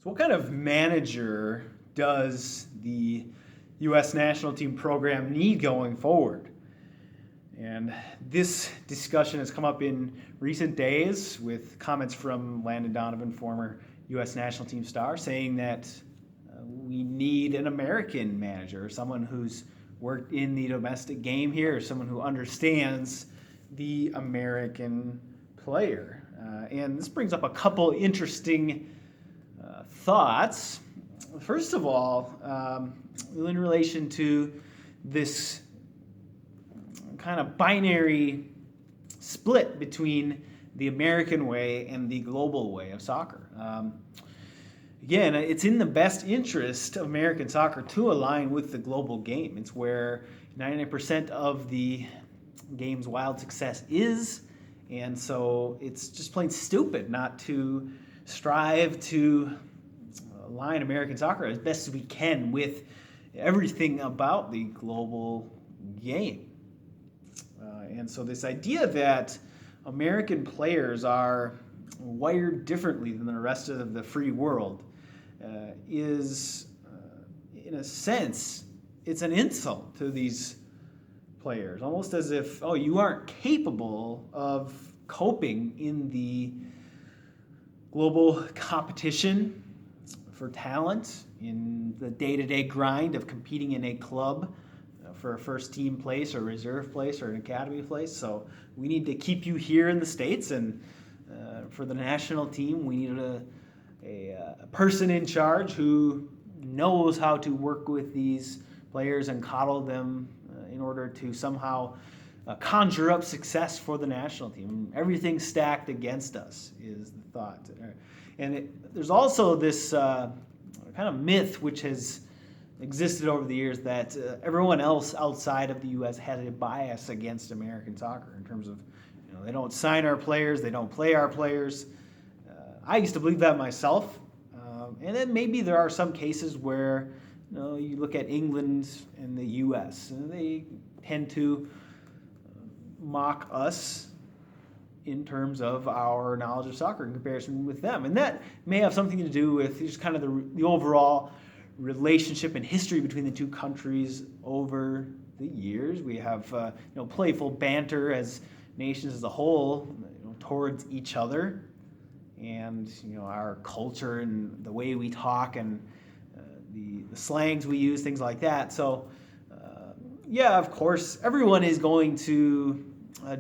So what kind of manager does the U.S. national team program need going forward? And this discussion has come up in recent days with comments from Landon Donovan, former U.S. national team star, saying that we need an American manager, someone who's worked in the domestic game here, someone who understands the American player. And this brings up a couple interesting thoughts. First of all, in relation to this kind of binary split between the American way and the global way of soccer. Again, it's in the best interest of American soccer to align with the global game. It's where 99% of the game's wild success is, and so it's just plain stupid not to strive to align American soccer as best as we can with everything about the global game. And so this idea that American players are wired differently than the rest of the free world is, in a sense, it's an insult to these players, almost as if, oh, you aren't capable of coping in the global competition for talent, in the day-to-day grind of competing in a club for a first team place or reserve place or an academy place. So we need to keep you here in the States, and for the national team we need a person in charge who knows how to work with these players and coddle them in order to somehow conjure up success for the national team. Everything stacked against us is the thought. And there's also this kind of myth which has existed over the years that everyone else outside of the U.S. has a bias against American soccer in terms of, they don't sign our players, they don't play our players. I used to believe that myself. And then maybe there are some cases where, you look at England and the U.S., and they tend to mock us in terms of our knowledge of soccer in comparison with them. And that may have something to do with just kind of the overall relationship and history between the two countries over the years. We have playful banter as nations as a whole towards each other, and our culture and the way we talk and the slangs we use, things like that. So of course, everyone is going to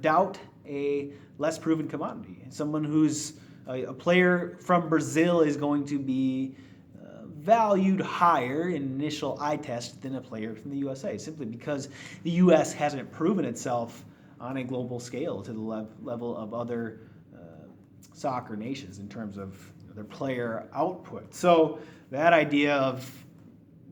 doubt a less proven commodity. Someone who's a player from Brazil is going to be valued higher in initial eye test than a player from the USA, simply because the U.S. hasn't proven itself on a global scale to the level of other soccer nations in terms of their player output. So that idea of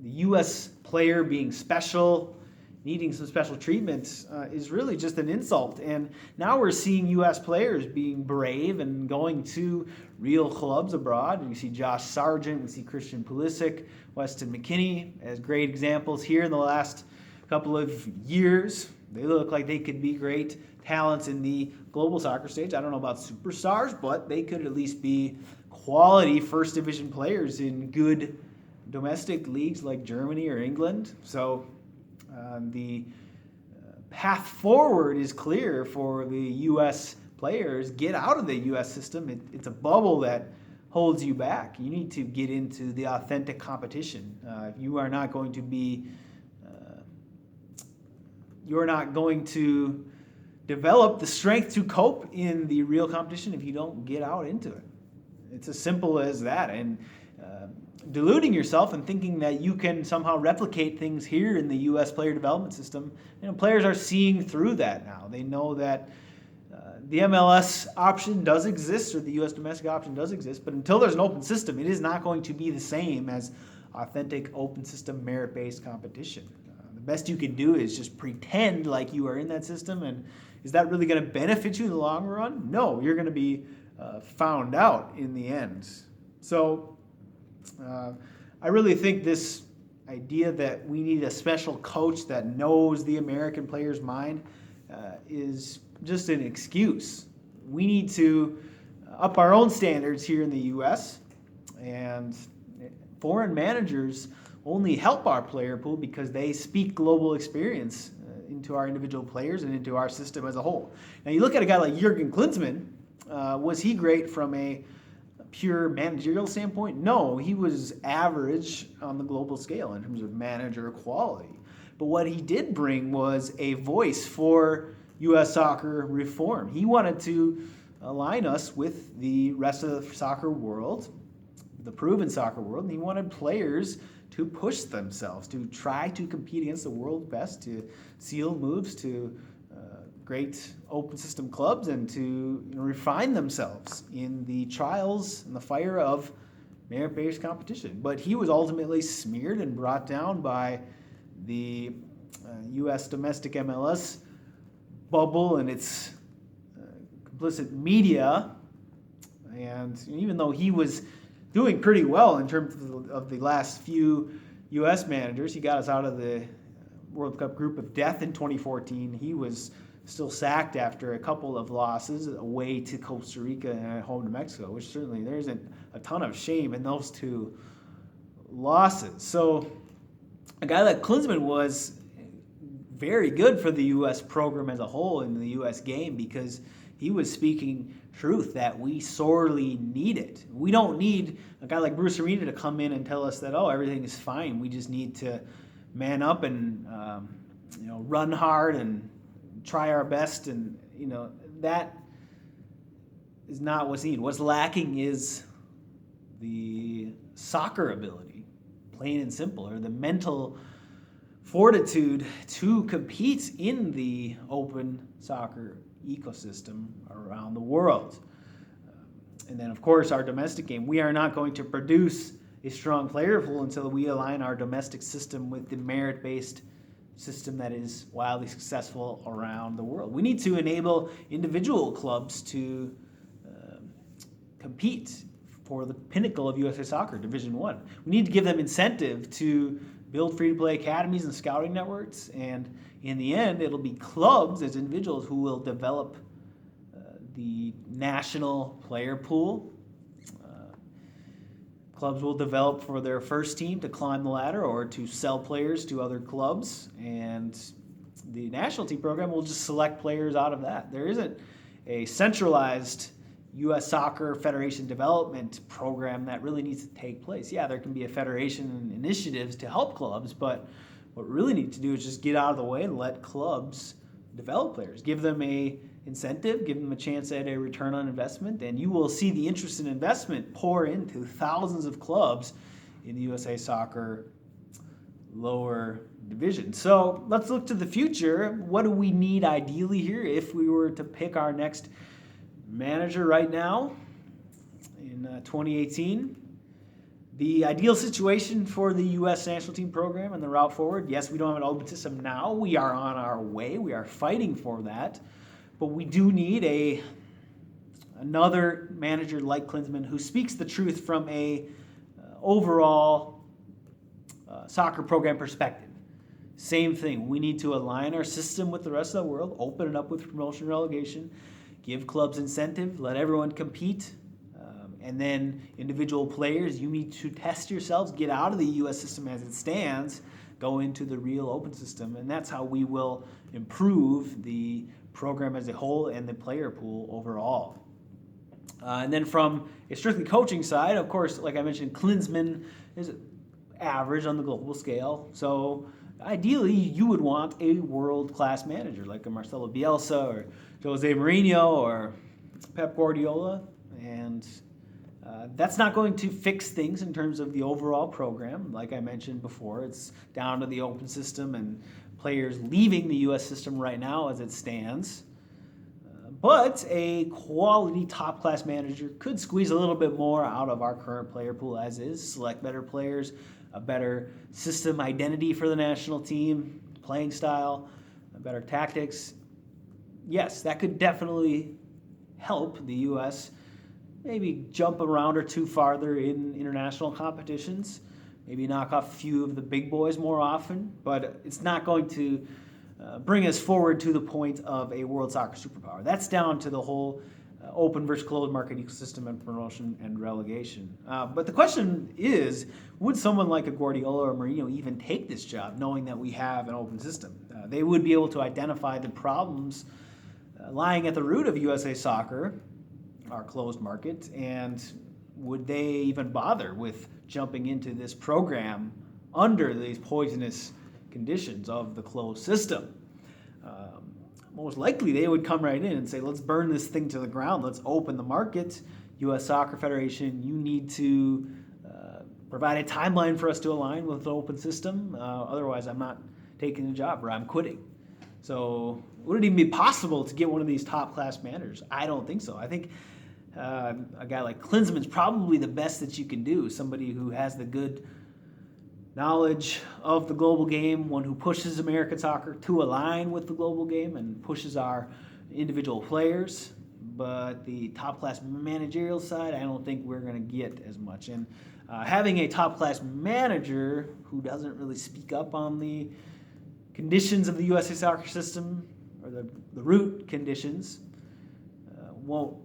the U.S. player being special, needing some special treatment, is really just an insult. And now we're seeing U.S. players being brave and going to real clubs abroad. And you see Josh Sargent, we see Christian Pulisic, Weston McKennie as great examples here in the last couple of years. They look like they could be great talents in the global soccer stage. I don't know about superstars, but they could at least be quality first division players in good domestic leagues like Germany or England. So the path forward is clear for the U.S. players. Get out of the U.S. system. It's a bubble that holds you back. You need to get into the authentic competition. You are not going to be you're not going to develop the strength to cope in the real competition if you don't get out into it. It's as simple as that. And deluding yourself and thinking that you can somehow replicate things here in the U.S. player development system, players are seeing through that now. They know that the MLS option does exist, or the U.S. domestic option does exist, but until there's an open system, it is not going to be the same as authentic, open system, merit-based competition. The best you can do is just pretend like you are in that system, and is that really going to benefit you in the long run? No, you're going to be found out in the end. So I really think this idea that we need a special coach that knows the American player's mind is just an excuse. We need to up our own standards here in the U.S. and Foreign managers only help our player pool because they speak global experience into our individual players and into our system as a whole. Now, you look at a guy like Jurgen Klinsmann. Was he great from a pure managerial standpoint? No, he was average on the global scale in terms of manager quality. But what he did bring was a voice for U.S. soccer reform. He wanted to align us with the rest of the soccer world, the proven soccer world, and he wanted players to push themselves, to try to compete against the world's best, to seal moves to great open system clubs, and to refine themselves in the trials and the fire of merit-based competition. But he was ultimately smeared and brought down by the U.S. domestic MLS bubble and its complicit media. And even though he was doing pretty well in terms of the last few U.S. managers, he got us out of the World Cup group of death in 2014. He was still sacked after a couple of losses away to Costa Rica and at home to Mexico, which certainly there isn't a ton of shame in those two losses. So a guy like Klinsmann was very good for the U.S. program as a whole in the U.S. game because he was speaking truth that we sorely needed. We don't need a guy like Bruce Arena to come in and tell us that, oh, everything is fine. We just need to man up and run hard and try our best, and that is not what's needed. What's lacking is the soccer ability, plain and simple, or the mental fortitude to compete in the open soccer ecosystem around the world. And then, of course, our domestic game. We are not going to produce a strong player pool until we align our domestic system with the merit-based system that is wildly successful around the world. We need to enable individual clubs to compete for the pinnacle of USA Soccer, Division I. We need to give them incentive to build free-to-play academies and scouting networks, and in the end, it'll be clubs as individuals who will develop the national player pool. Clubs will develop for their first team to climb the ladder or to sell players to other clubs, and the national team program will just select players out of that. There isn't a centralized U.S. Soccer Federation development program that really needs to take place. Yeah, there can be a federation and initiatives to help clubs, but what we really need to do is just get out of the way and let clubs develop players. Give them a incentive, give them a chance at a return on investment, and you will see the interest in investment pour into thousands of clubs in the USA Soccer lower division. So let's look to the future. What do we need ideally here if we were to pick our next manager right now in 2018? The ideal situation for the U.S. national team program and the route forward, yes, we don't have an open system now. We are on our way. We are fighting for that. But we do need another manager like Klinsmann who speaks the truth from a overall soccer program perspective. Same thing. We need to align our system with the rest of the world, open it up with promotion and relegation, give clubs incentive, let everyone compete. And then individual players, you need to test yourselves, get out of the U.S. system as it stands, go into the real open system. And that's how we will improve the program as a whole and the player pool overall. And then from a strictly coaching side, of course, like I mentioned, Klinsmann is average on the global scale. So ideally, you would want a world-class manager like a Marcelo Bielsa or Jose Mourinho or Pep Guardiola. And that's not going to fix things in terms of the overall program. Like I mentioned before, it's down to the open system and players leaving the U.S. system right now as it stands. But a quality top-class manager could squeeze a little bit more out of our current player pool as is, select better players, a better system identity for the national team, playing style, better tactics. Yes, that could definitely help the U.S. maybe jump a round or two farther in international competitions, maybe knock off a few of the big boys more often, but it's not going to bring us forward to the point of a world soccer superpower. That's down to the whole open versus closed market ecosystem and promotion and relegation. But the question is, would someone like a Guardiola or Mourinho even take this job, knowing that we have an open system? They would be able to identify the problems lying at the root of USA Soccer, our closed market, and would they even bother with jumping into this program under these poisonous conditions of the closed system? Most likely they would come right in and say, let's burn this thing to the ground, let's open the market. U.S. Soccer Federation, you need to provide a timeline for us to align with the open system, otherwise I'm not taking the job or I'm quitting. So would it even be possible to get one of these top-class managers? I don't think so. I think a guy like Klinsmann is probably the best that you can do, somebody who has the good knowledge of the global game, one who pushes American soccer to align with the global game and pushes our individual players. But the top-class managerial side, I don't think we're going to get as much. And having a top-class manager who doesn't really speak up on the conditions of the USA soccer system, or the root conditions, won't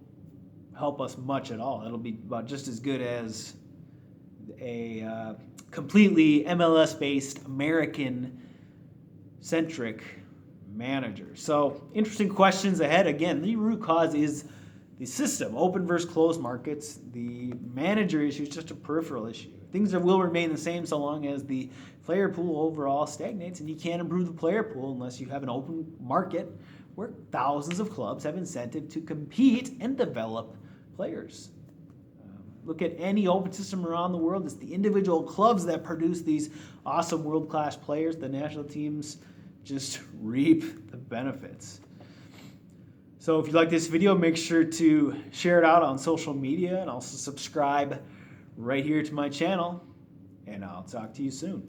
help us much at all. It'll be about just as good as a completely MLS-based, American-centric manager. So interesting questions ahead. Again, the root cause is the system, open versus closed markets. The manager issue is just a peripheral issue. Things will remain the same so long as the player pool overall stagnates, and you can't improve the player pool unless you have an open market where thousands of clubs have incentive to compete and develop players. Look at any open system around the world. It's the individual clubs that produce these awesome world-class players. The national teams just reap the benefits. So if you like this video, make sure to share it out on social media and also subscribe right here to my channel. And I'll talk to you soon.